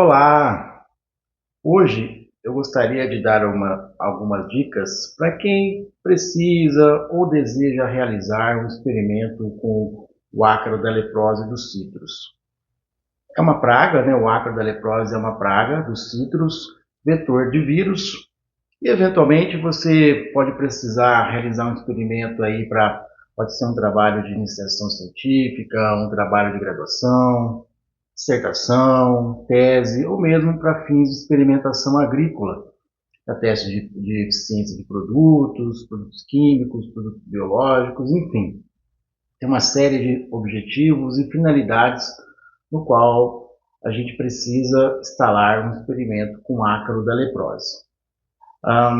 Olá! Hoje eu gostaria de dar algumas dicas para quem precisa ou deseja realizar um experimento com o ácaro da leprose dos citros. É uma praga, né? O ácaro da leprose é uma praga dos citros, vetor de vírus, e eventualmente você pode precisar realizar um experimento aí pode ser um trabalho de iniciação científica, um trabalho de graduação, dissertação, tese ou mesmo para fins de experimentação agrícola, para teste de eficiência de produtos químicos, produtos biológicos, enfim. Tem uma série de objetivos e finalidades no qual a gente precisa instalar um experimento com ácaro da leprose. A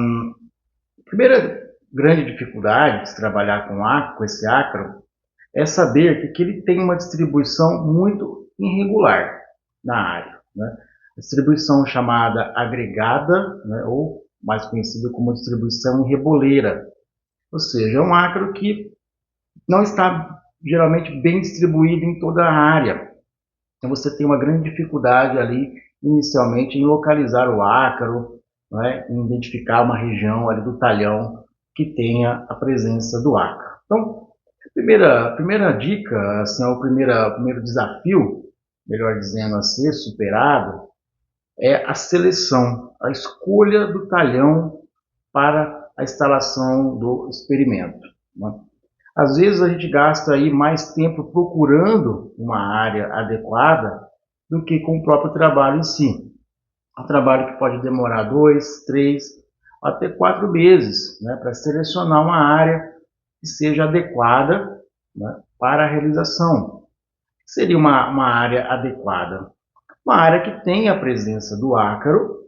primeira grande dificuldade de se trabalhar com esse ácaro é saber que ele tem uma distribuição muito irregular na área, né? Distribuição chamada agregada, né, ou mais conhecida como distribuição em reboleira, ou seja, é um ácaro que não está geralmente bem distribuído em toda a área. Então você tem uma grande dificuldade ali inicialmente em localizar o ácaro, né, em identificar uma região ali do talhão que tenha a presença do ácaro. Então, a primeira dica, assim, o primeiro desafio, melhor dizendo, a ser superado, é a seleção, a escolha do talhão para a instalação do experimento, né? Às vezes a gente gasta aí mais tempo procurando uma área adequada do que com o próprio trabalho em si. É um trabalho que pode demorar 2, 3, até 4 meses, né, para selecionar uma área que seja adequada, né, para a realização. Seria uma área adequada? Uma área que tenha a presença do ácaro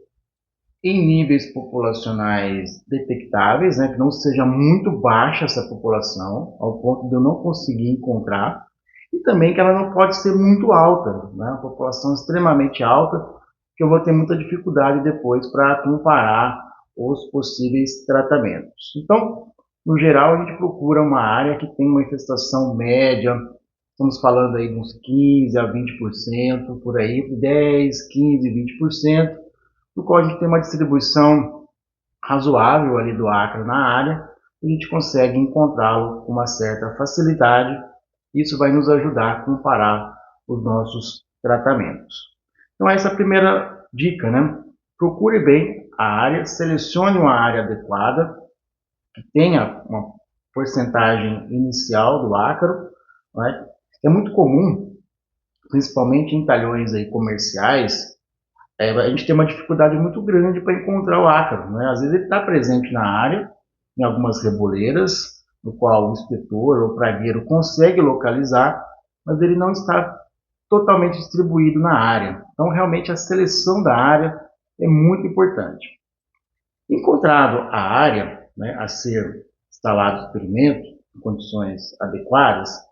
em níveis populacionais detectáveis, né, que não seja muito baixa essa população, ao ponto de eu não conseguir encontrar, e também que ela não pode ser muito alta, né, uma população extremamente alta, que eu vou ter muita dificuldade depois para comparar os possíveis tratamentos. Então, no geral, a gente procura uma área que tem uma infestação média, estamos falando aí de uns 15 a 20%, por aí, 10, 15, 20%, no qual a gente tem uma distribuição razoável ali do ácaro na área, e a gente consegue encontrá-lo com uma certa facilidade. Isso vai nos ajudar a comparar os nossos tratamentos. Então essa é a primeira dica, né? Procure bem a área, selecione uma área adequada, que tenha uma porcentagem inicial do ácaro, né? É muito comum, principalmente em talhões aí comerciais, a gente tem uma dificuldade muito grande para encontrar o ácaro, né? Às vezes ele está presente na área, em algumas reboleiras, no qual o inspetor ou pragueiro consegue localizar, mas ele não está totalmente distribuído na área. Então, realmente, a seleção da área é muito importante. Encontrado a área, né, a ser instalado o experimento em condições adequadas,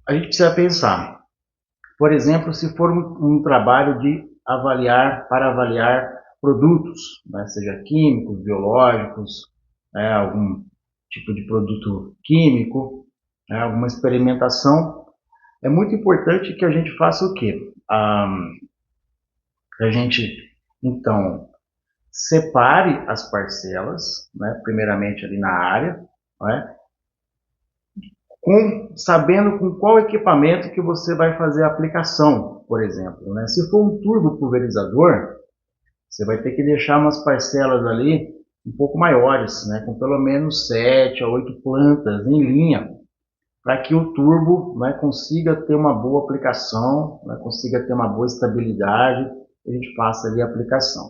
a gente precisa pensar. Por exemplo, se for um trabalho para avaliar produtos, né, seja químicos, biológicos, né, algum tipo de produto químico, né, alguma experimentação, é muito importante que a gente faça o quê? Que a gente, então, separe as parcelas, né, primeiramente ali na área, né, sabendo com qual equipamento que você vai fazer a aplicação, por exemplo, né? Se for um turbo pulverizador, você vai ter que deixar umas parcelas ali um pouco maiores, né? Com pelo menos 7 a 8 plantas em linha, para que o turbo, né, consiga ter uma boa aplicação, né, consiga ter uma boa estabilidade, e a gente faça ali a aplicação.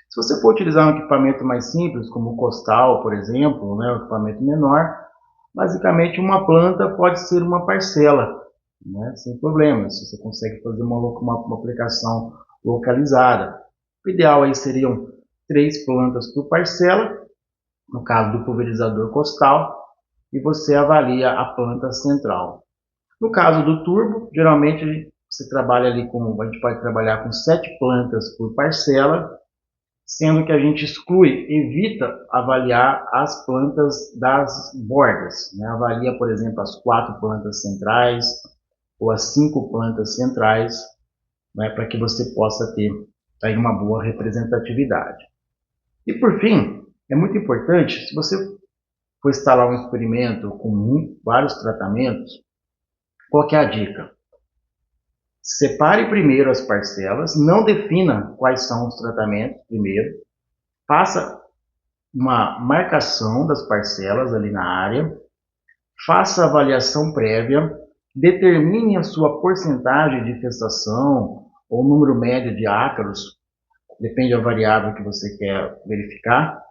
Se você for utilizar um equipamento mais simples, como o costal, por exemplo, né, um equipamento menor, basicamente uma planta pode ser uma parcela, né, sem problemas. Você consegue fazer uma aplicação localizada. O ideal aí seriam 3 plantas por parcela, no caso do pulverizador costal, e você avalia a planta central. No caso do turbo, geralmente a gente pode trabalhar com 7 plantas por parcela, sendo que a gente evita avaliar as plantas das bordas, né? Avalia, por exemplo, as 4 plantas centrais ou as 5 plantas centrais, né, para que você possa ter aí uma boa representatividade. E por fim, é muito importante, se você for instalar um experimento com vários tratamentos, qual que é a dica? Separe primeiro as parcelas, não defina quais são os tratamentos primeiro, faça uma marcação das parcelas ali na área, faça a avaliação prévia, determine a sua porcentagem de infestação ou número médio de ácaros, depende da variável que você quer verificar,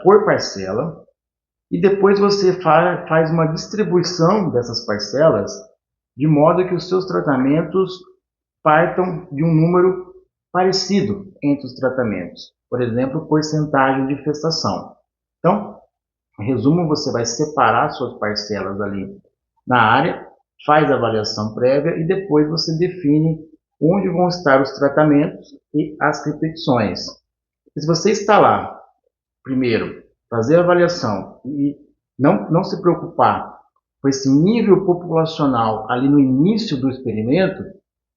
por parcela, e depois você faz uma distribuição dessas parcelas de modo que os seus tratamentos partam de um número parecido entre os tratamentos. Por exemplo, porcentagem de infestação. Então, em resumo, você vai separar suas parcelas ali na área, faz a avaliação prévia e depois você define onde vão estar os tratamentos e as repetições. E se você instalar, primeiro, fazer a avaliação e não se preocupar com esse nível populacional ali no início do experimento,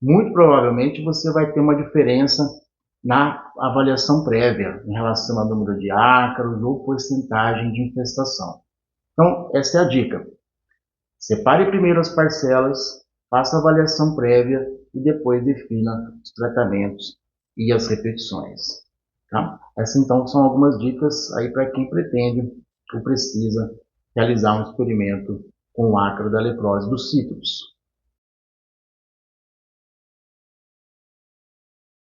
muito provavelmente você vai ter uma diferença na avaliação prévia em relação ao número de ácaros ou porcentagem de infestação. Então, essa é a dica. Separe primeiro as parcelas, faça a avaliação prévia e depois defina os tratamentos e as repetições. Tá? Essas então são algumas dicas aí para quem pretende ou precisa realizar um experimento com o ácaro da leprose dos cítricos.